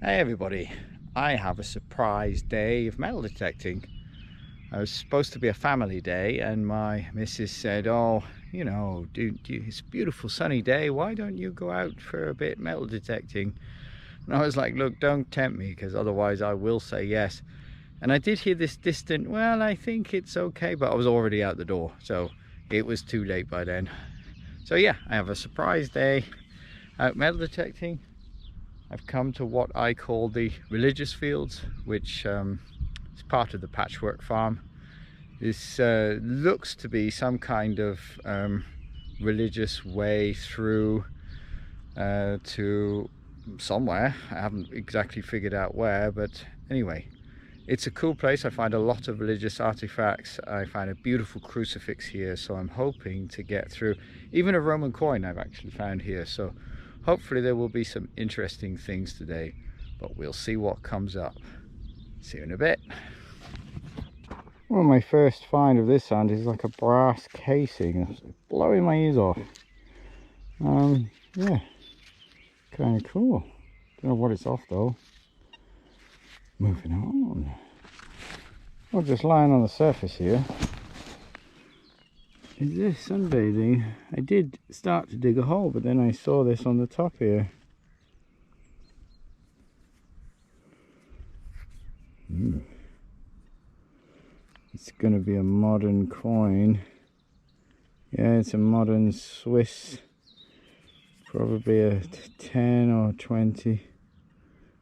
Hey everybody, I have a surprise day of metal detecting. It was supposed to be a family day and my missus said, oh, it's a beautiful sunny day, why don't you go out for a bit metal detecting? And I was like, look, don't tempt me because otherwise I will say yes. And I did hear this distant, well, I think it's okay, but I was already out the door, so it was too late by then. So yeah, I have a surprise day out metal detecting. I've come to what I call the religious fields, which is part of the patchwork farm. This looks to be some kind of religious way through to somewhere. I haven't exactly figured out where, but anyway, it's a cool place. I find a lot of religious artifacts. I find a beautiful crucifix here, so I'm hoping to get through. Even a Roman coin I've actually found here, so hopefully there will be some interesting things today, but we'll see what comes up. See you in a bit. Well, my first find of this hand is like a brass casing. It's blowing my ears off. Yeah, kind of cool. Don't know what it's off though. Moving on. Well, just lying on the surface here is this sunbathing. I did start to dig a hole, but then I saw this on the top here. It's going to be a modern coin. Yeah, it's a modern Swiss, probably a 10 or 20.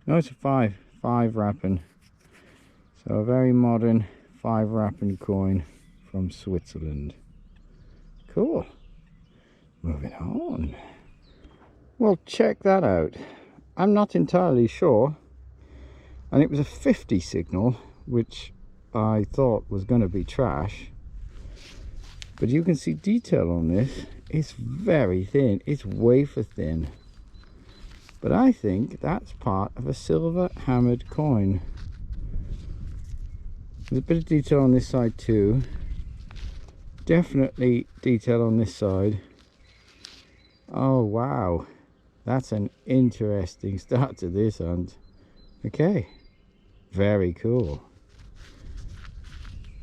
No, it's a 5 Rappen. So a very modern 5 Rappen coin from Switzerland. Cool. Moving on. Well, check that out. I'm not entirely sure. And it was a 50 signal, which I thought was going to be trash. But you can see detail on this. It's very thin. It's wafer thin. But I think that's part of a silver hammered coin. There's a bit of detail on this side too. Definitely detail on this side. Oh wow, that's an interesting start to this hunt. Okay, very cool.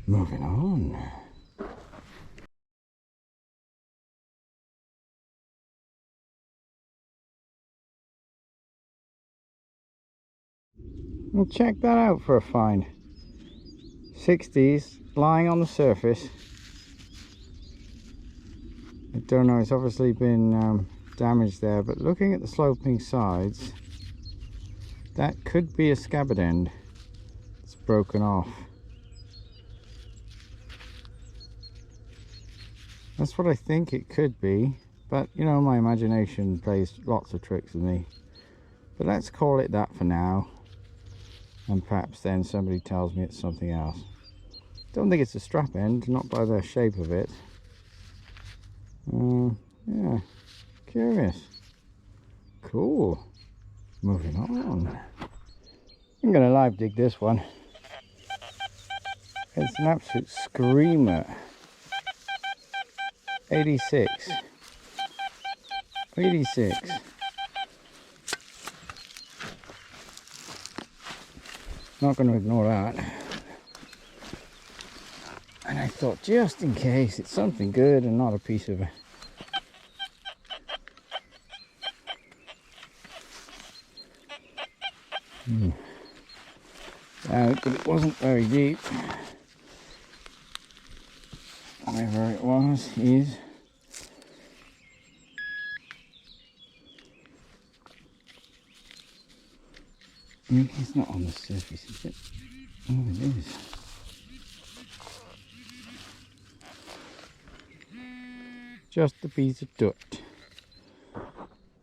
Moving on. Well, check that out for a find. 60s lying on the surface. I don't know, it's obviously been damaged there, but looking at the sloping sides, that could be a scabbard end. It's broken off. That's what I think it could be, but you know, my imagination plays lots of tricks with me. But let's call it that for now, and perhaps then somebody tells me it's something else. Don't think it's a strap end, not by the shape of it. Yeah, curious. Cool. Moving on. I'm going to live dig this one. It's an absolute screamer. 86. 86. Not going to ignore that. And I thought, just in case it's something good and not a piece of out, but it wasn't very deep. Whatever it was is it's not on the surface, is it? Oh, it is. Just a piece of dirt.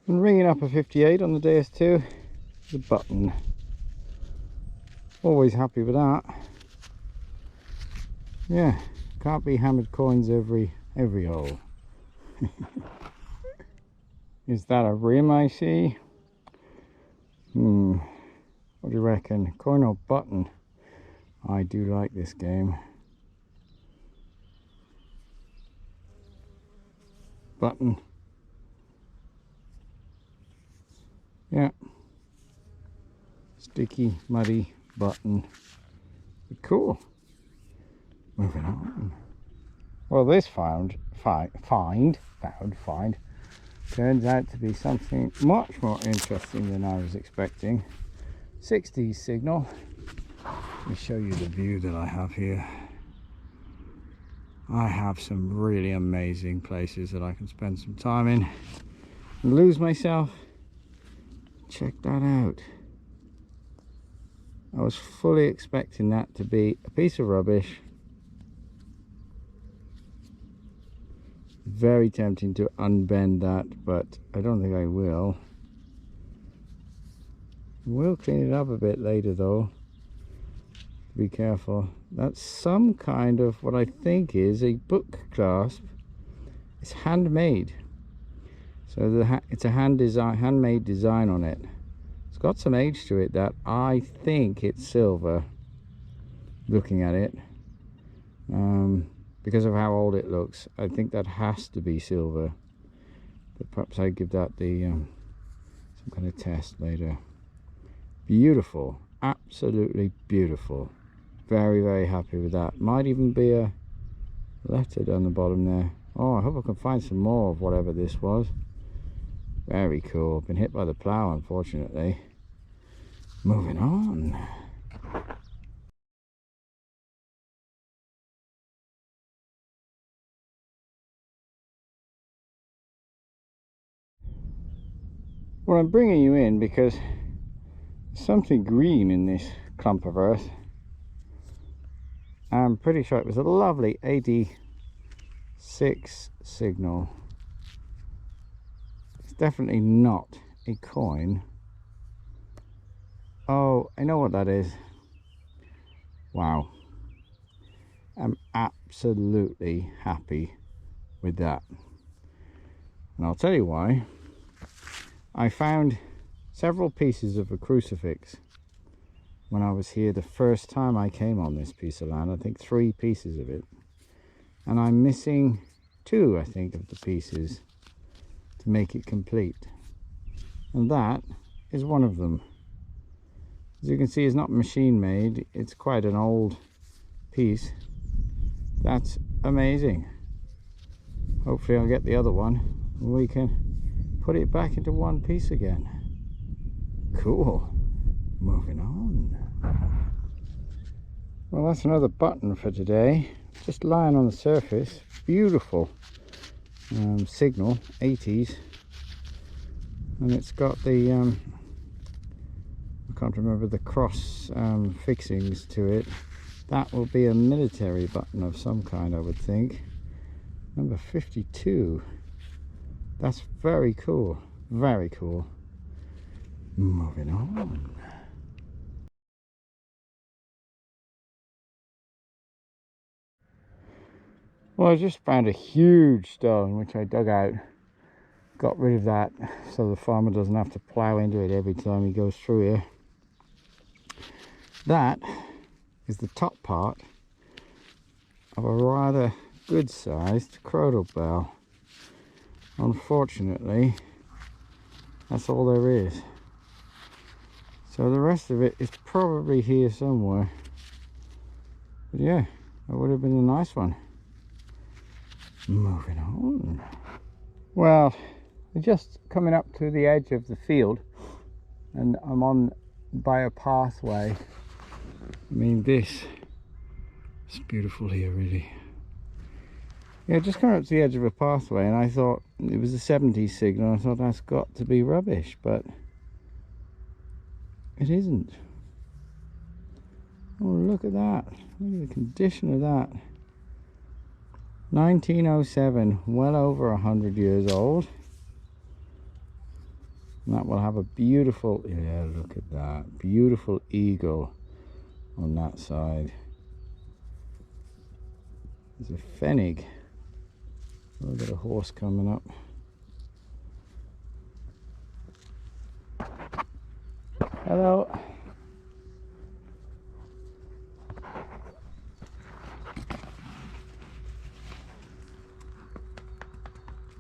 And ringing up a 58 on the DS2, the button. Always happy with that. Yeah, can't be hammered coins every hole. Is that a rim I see? What do you reckon? Coin or button? I do like this game. Button. Yeah. sticky, muddy button. But cool. Moving on. Well, this find turns out to be something much more interesting than I was expecting. 60s signal. Let me show you the view that I have here. I have some really amazing places that I can spend some time in and lose myself. Check that out. I was fully expecting that to be a piece of rubbish. Very tempting to unbend that, but I don't think I will. We'll clean it up a bit later though. Be careful. That's some kind of what I think is a book clasp. It's handmade, so it's a handmade design on it. It's got some age to it. That I think it's silver. Looking at it, because of how old it looks, I think that has to be silver. But perhaps I give that the some kind of test later. Beautiful, absolutely beautiful. Very, very happy with that. Might even be a letter down the bottom there. Oh, I hope I can find some more of whatever this was. Very cool. Been hit by the plow, unfortunately. Moving on. Well, I'm bringing you in because there's something green in this clump of earth. I'm pretty sure it was a lovely 86 signal. It's definitely not a coin. Oh, I know what that is. Wow. I'm absolutely happy with that. And I'll tell you why. I found several pieces of a crucifix when I was here the first time I came on this piece of land. I think 3 pieces of it. And I'm missing 2, I think, of the pieces to make it complete. And that is one of them. As you can see, it's not machine made. It's quite an old piece. That's amazing. Hopefully I'll get the other one and we can put it back into one piece again. Cool. Moving on. Well, that's another button for today. Just lying on the surface. Beautiful signal, 80s. And it's got the I can't remember the cross fixings to it. That will be a military button of some kind, I would think. Number 52. That's very cool. Very cool. Moving on. Well, I just found a huge stone which I dug out. Got rid of that so the farmer doesn't have to plough into it every time he goes through here. That is the top part of a rather good sized crowdal bell. Unfortunately, that's all there is. So the rest of it is probably here somewhere. But yeah, that would have been a nice one. Moving on. Well, we're just coming up to the edge of the field and I'm on by a pathway. I mean, it's beautiful here, really. Yeah, just coming up to the edge of a pathway, and I thought it was a 70s signal. I thought that's got to be rubbish, but it isn't. Oh, look at that. Look at the condition of that. 1907, well over 100 years old. And that will have a beautiful, yeah, look at that. Beautiful eagle on that side. There's a fennec. Oh, I've got a horse coming up. Hello.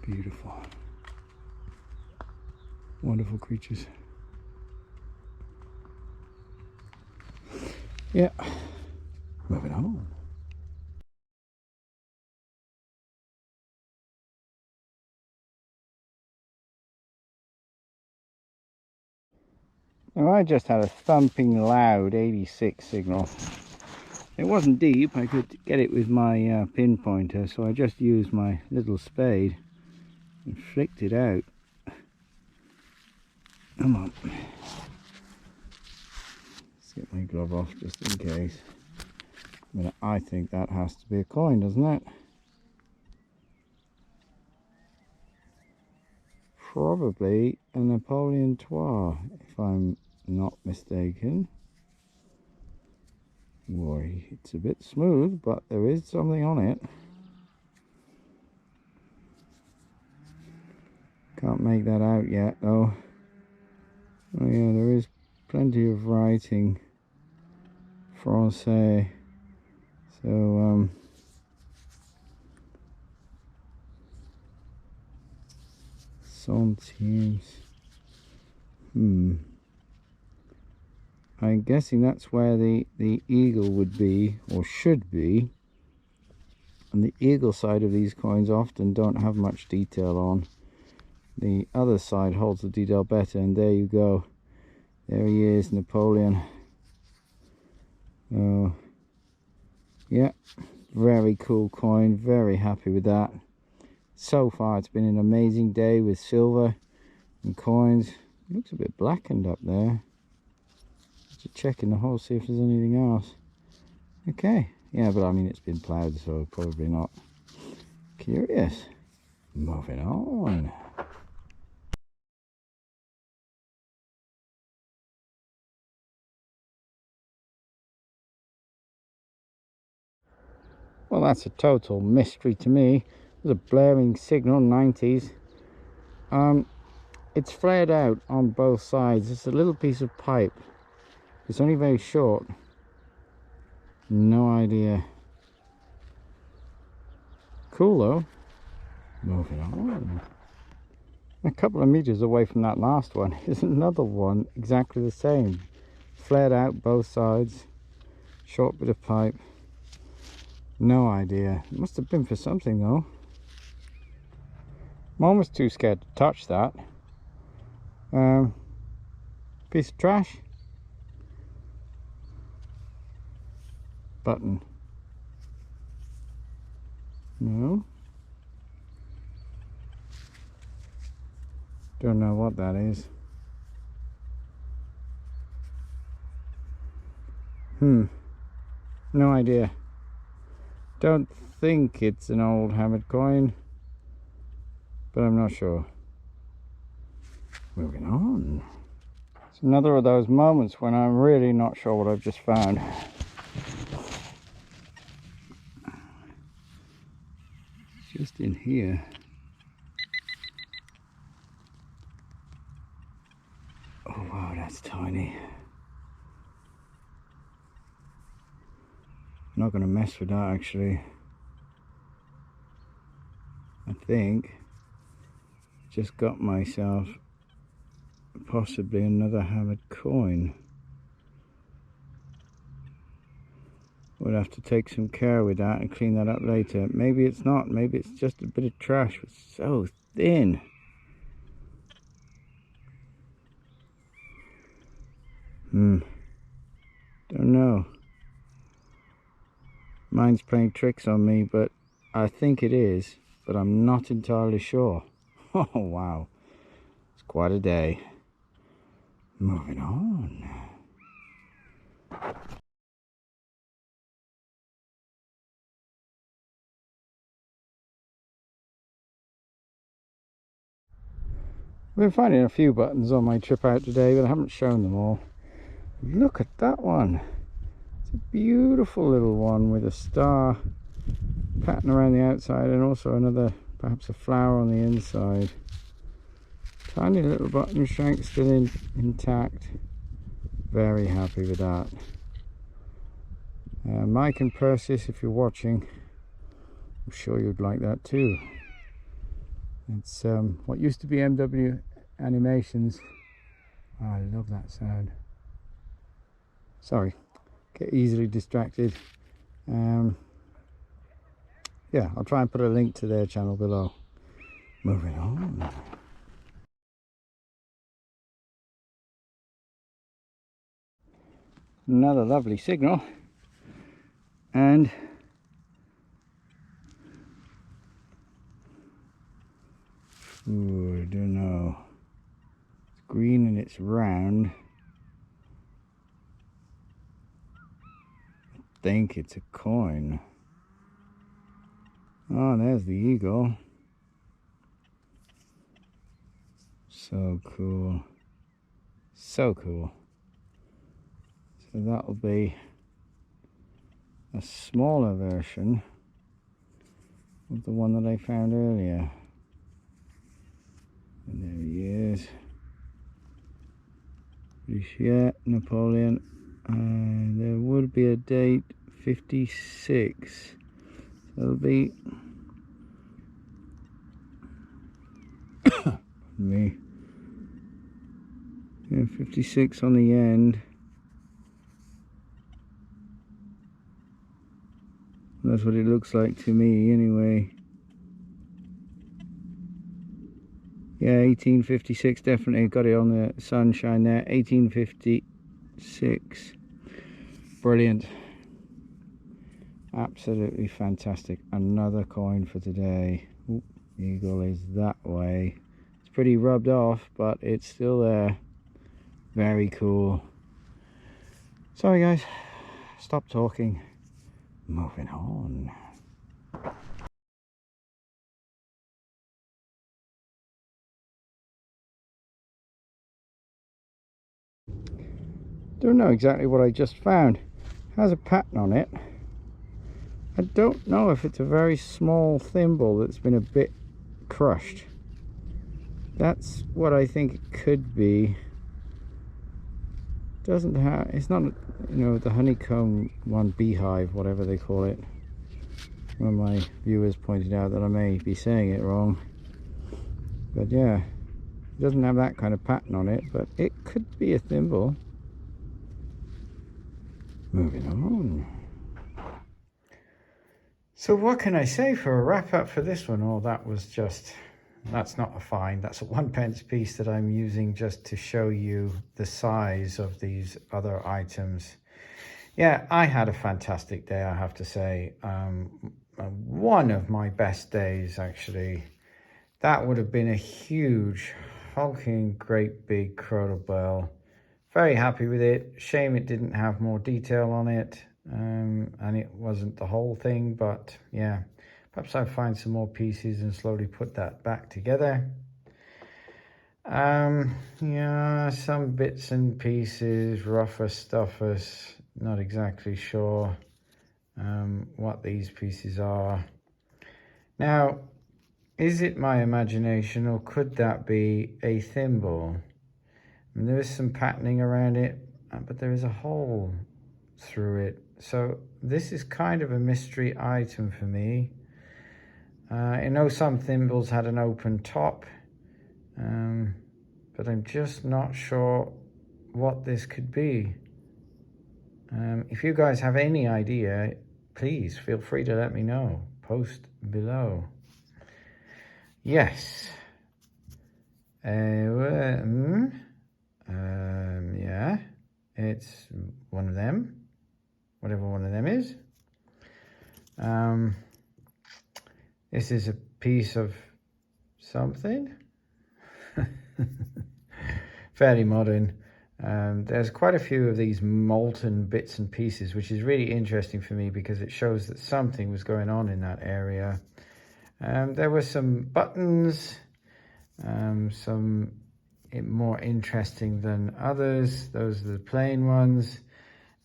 Beautiful. Wonderful creatures. Yeah, moving on. Now I just had a thumping loud 86 signal. It wasn't deep, I could get it with my pinpointer, so I just used my little spade and flicked it out. Come on. Let's get my glove off just in case. I think that has to be a coin, doesn't it? Probably a Napoleon Trois, if I'm not mistaken. Boy, it's a bit smooth, but there is something on it. Can't make that out yet, though. Oh yeah, there is plenty of writing. Francais. So, centimes. I'm guessing that's where the eagle would be, or should be. And the eagle side of these coins often don't have much detail on. The other side holds the detail better, and there you go. There he is, Napoleon. Oh, yeah, very cool coin. Very happy with that. So far, it's been an amazing day with silver and coins. It looks a bit blackened up there. Just checking the hole, see if there's anything else. Okay, yeah, but I mean, it's been ploughed, so probably not. Curious. Moving on. Well, that's a total mystery to me. There's a blaring signal, 90s. It's flared out on both sides. It's a little piece of pipe. It's only very short. No idea. Cool though. Moving on. A couple of meters away from that last one is another one exactly the same. Flared out both sides. Short bit of pipe. No idea. It must have been for something though. Mom was too scared to touch that. Piece of trash. Button. No. Don't know what that is. No idea. Don't think it's an old hammered coin, but I'm not sure. Moving on. It's another of those moments when I'm really not sure what I've just found. It's just in here. Oh wow, that's tiny. I'm not going to mess with that actually. I think just got myself possibly another hammered coin. We'll have to take some care with that and clean that up later. Maybe it's not, maybe it's just a bit of trash. It's so thin. Don't know. Mine's playing tricks on me, but I think it is, but I'm not entirely sure. Oh wow, it's quite a day. Moving on. I've been finding a few buttons on my trip out today, but I haven't shown them all. Look at that one. It's a beautiful little one with a star pattern around the outside and also another, perhaps a flower on the inside. Tiny little button shank still intact. Very happy with that. Mike and Persis, if you're watching, I'm sure you'd like that too. It's what used to be MW Animations. Oh, I love that sound. Sorry, get easily distracted. Yeah, I'll try and put a link to their channel below. Moving on. Another lovely signal, and ooh, I don't know. It's green and it's round. I think it's a coin. Oh, there's the eagle. So cool. So cool. So that'll be a smaller version of the one that I found earlier. And there he is. Yeah, Napoleon. There would be a date 56. So it'll be me. Yeah, 56 on the end. That's what it looks like to me anyway. Yeah, 1856, definitely got it on the sunshine there. 1856. Brilliant. Absolutely fantastic. Another coin for today. Ooh, the eagle is that way. It's pretty rubbed off, but it's still there. Very cool. Sorry guys, stop talking. Moving on. Don't know exactly what I just found. It has a pattern on it. I don't know if it's a very small thimble that's been a bit crushed. That's what I think it could be. Doesn't have, it's not, you know, the honeycomb one, beehive, whatever they call it. One of my viewers pointed out that I may be saying it wrong, but yeah, it doesn't have that kind of pattern on it, but it could be a thimble. Moving on. So what can I say for a wrap up for this one? Oh, that was just, that's not a find. That's a 1p piece that I'm using just to show you the size of these other items. Yeah, I had a fantastic day, I have to say. One of my best days, actually. That would have been a huge, hulking, great big crotal bell. Very happy with it. Shame it didn't have more detail on it. And it wasn't the whole thing, but yeah. Perhaps I'll find some more pieces and slowly put that back together. Yeah, some bits and pieces, rougher stuffers, not exactly sure what these pieces are. Now, is it my imagination, or could that be a thimble? I mean, there is some patterning around it, but there is a hole through it. So this is kind of a mystery item for me. I know some thimbles had an open top, but I'm just not sure what this could be. If you guys have any idea, please feel free to let me know. Post below. Yes. Yeah, it's one of them, whatever one of them is. This is a piece of something. Fairly modern. There's quite a few of these molten bits and pieces, which is really interesting for me because it shows that something was going on in that area. There were some buttons, some more interesting than others. Those are the plain ones.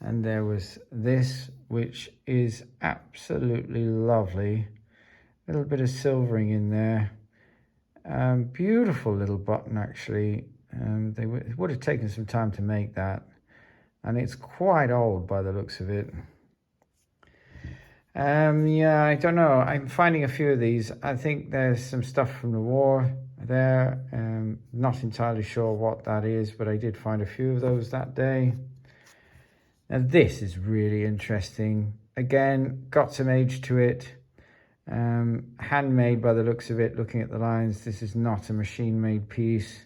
And there was this, which is absolutely lovely. A little bit of silvering in there. Beautiful little button, actually. It would have taken some time to make that, and it's quite old by the looks of it. Yeah, I don't know. I'm finding a few of these. I think there's some stuff from the war there. Not entirely sure what that is, but I did find a few of those that day. Now this is really interesting. Again, got some age to it. Handmade by the looks of it, looking at the lines. This is not a machine-made piece.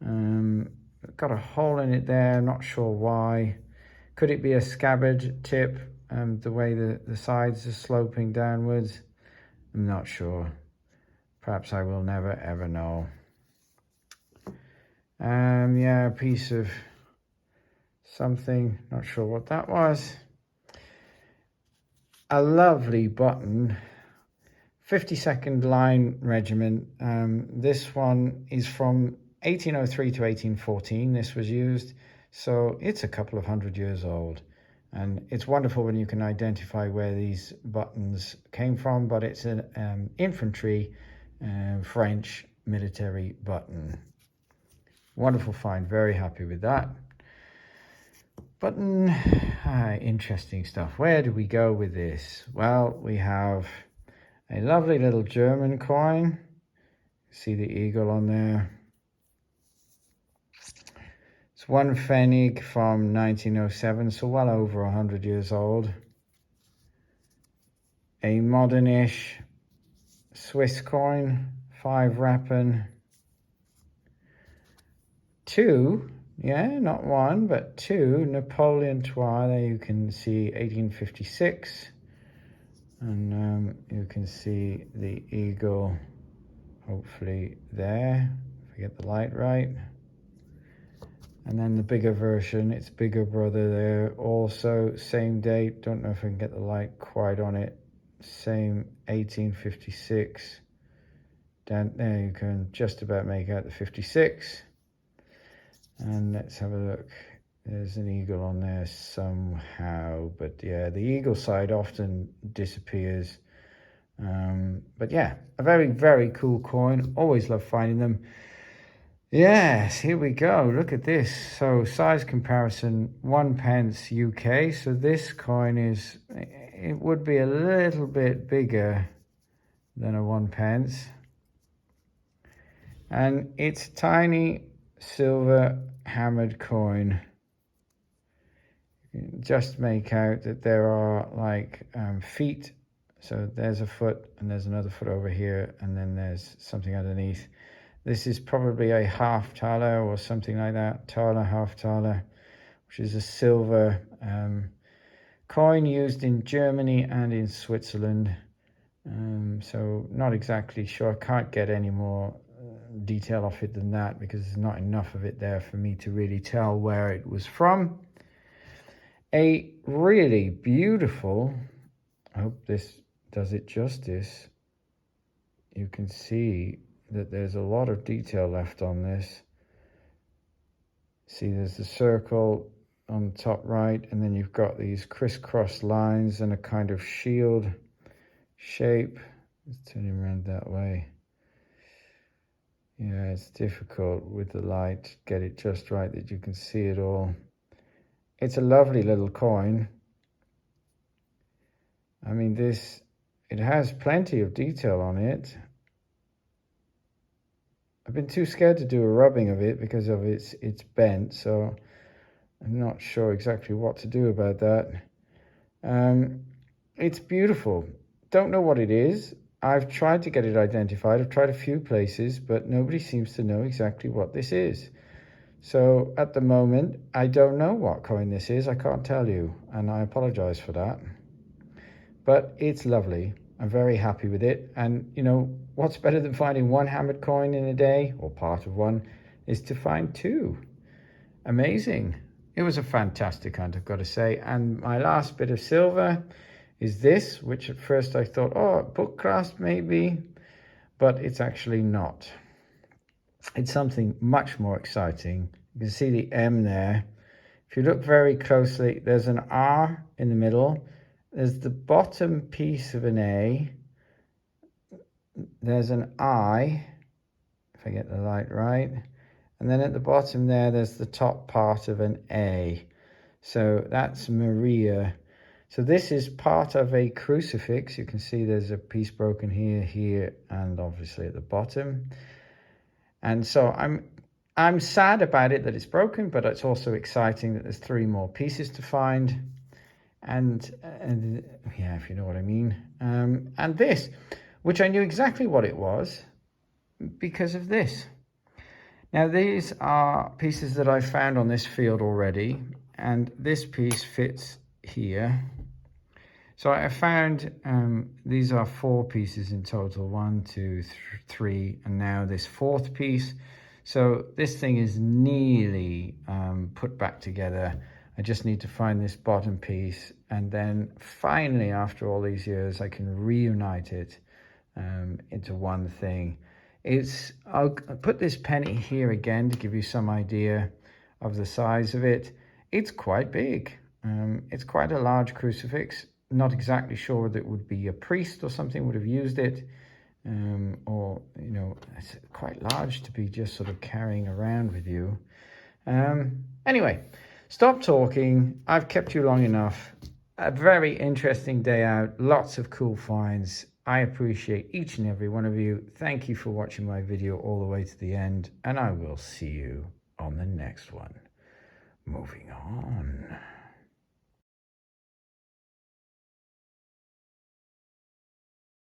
Got a hole in it there, not sure why. Could it be a scabbard tip? The way the sides are sloping downwards, I'm not sure. Perhaps I will never ever know. Yeah, a piece of something, not sure what that was. A lovely button, 52nd Line Regiment. This one is from 1803 to 1814. This was used, so it's a couple of 100 years old. And it's wonderful when you can identify where these buttons came from, but it's an infantry French military button. Wonderful find, very happy with that. Button, interesting stuff. Where do we go with this? Well, we have a lovely little German coin. See the eagle on there. It's 1 Pfennig from 1907, so well over 100 years old. A modernish Swiss coin, 5 Rappen. 2, yeah, not 1, but 2 Napoleon Trois. There you can see 1856. And you can see the eagle, hopefully there, if I get the light right. And then the bigger version, its bigger brother there, also same date. Don't know if I can get the light quite on it. Same 1856. Down there you can just about make out the 56. And let's have a look. There's an eagle on there somehow, but yeah, the eagle side often disappears. But yeah, a very, very cool coin. Always love finding them. Yes, here we go. Look at this. So size comparison, 1 pence UK. So this coin is, it would be a little bit bigger than a 1 pence. And it's tiny silver hammered coin. You can just make out that there are like feet. So there's a foot and there's another foot over here, and then there's something underneath. This is probably a half thaler or something like that, thaler, half thaler, which is a silver coin used in Germany and in Switzerland. So not exactly sure, can't get any more detail off it than that, because there's not enough of it there for me to really tell where it was from. A really beautiful, I hope this does it justice. You can see that there's a lot of detail left on this. See, there's the circle on the top right, and then you've got these crisscross lines and a kind of shield shape. Let's turn him around that way. Yeah, it's difficult with the light to get it just right that you can see it all. It's a lovely little coin. I mean, it has plenty of detail on it. I've been too scared to do a rubbing of it because of it's bent, so I'm not sure exactly what to do about that. It's beautiful. Don't know what it is. I've tried to get it identified. I've tried a few places, but nobody seems to know exactly what this is. So at the moment, I don't know what coin this is. I can't tell you, and I apologize for that. But it's lovely. I'm very happy with it. And you know, what's better than finding 1 hammered coin in a day, or part of one, is to find 2. Amazing. It was a fantastic hunt, I've got to say. And my last bit of silver is this, which at first I thought, oh, book clasp maybe, but it's actually not. It's something much more exciting. You can see the M there. If you look very closely, there's an R in the middle. There's the bottom piece of an A. There's an I, if I get the light right. And then at the bottom there, there's the top part of an A. So that's Maria. So this is part of a crucifix. You can see there's a piece broken here, here, and obviously at the bottom. And so I'm I'm sad about it that it's broken, but it's also exciting that there's 3 more pieces to find. And yeah, if you know what I mean. And this, which I knew exactly what it was because of this. Now, these are pieces that I found on this field already, and this piece fits here. So I found these are 4 pieces in total, 1, 2, 3, and now this 4th piece. So this thing is nearly put back together. I just need to find this bottom piece, and then finally, after all these years, I can reunite it into one thing. I'll put this penny here again to give you some idea of the size of it. It's quite big. It's quite a large crucifix. Not exactly sure that it would be a priest or something would have used it, or, you know, it's quite large to be just sort of carrying around with you. Anyway, stop talking. I've kept you long enough. A very interesting day out. Lots of cool finds. I appreciate each and every one of you. Thank you for watching my video all the way to the end, and I will see you on the next one. Moving on.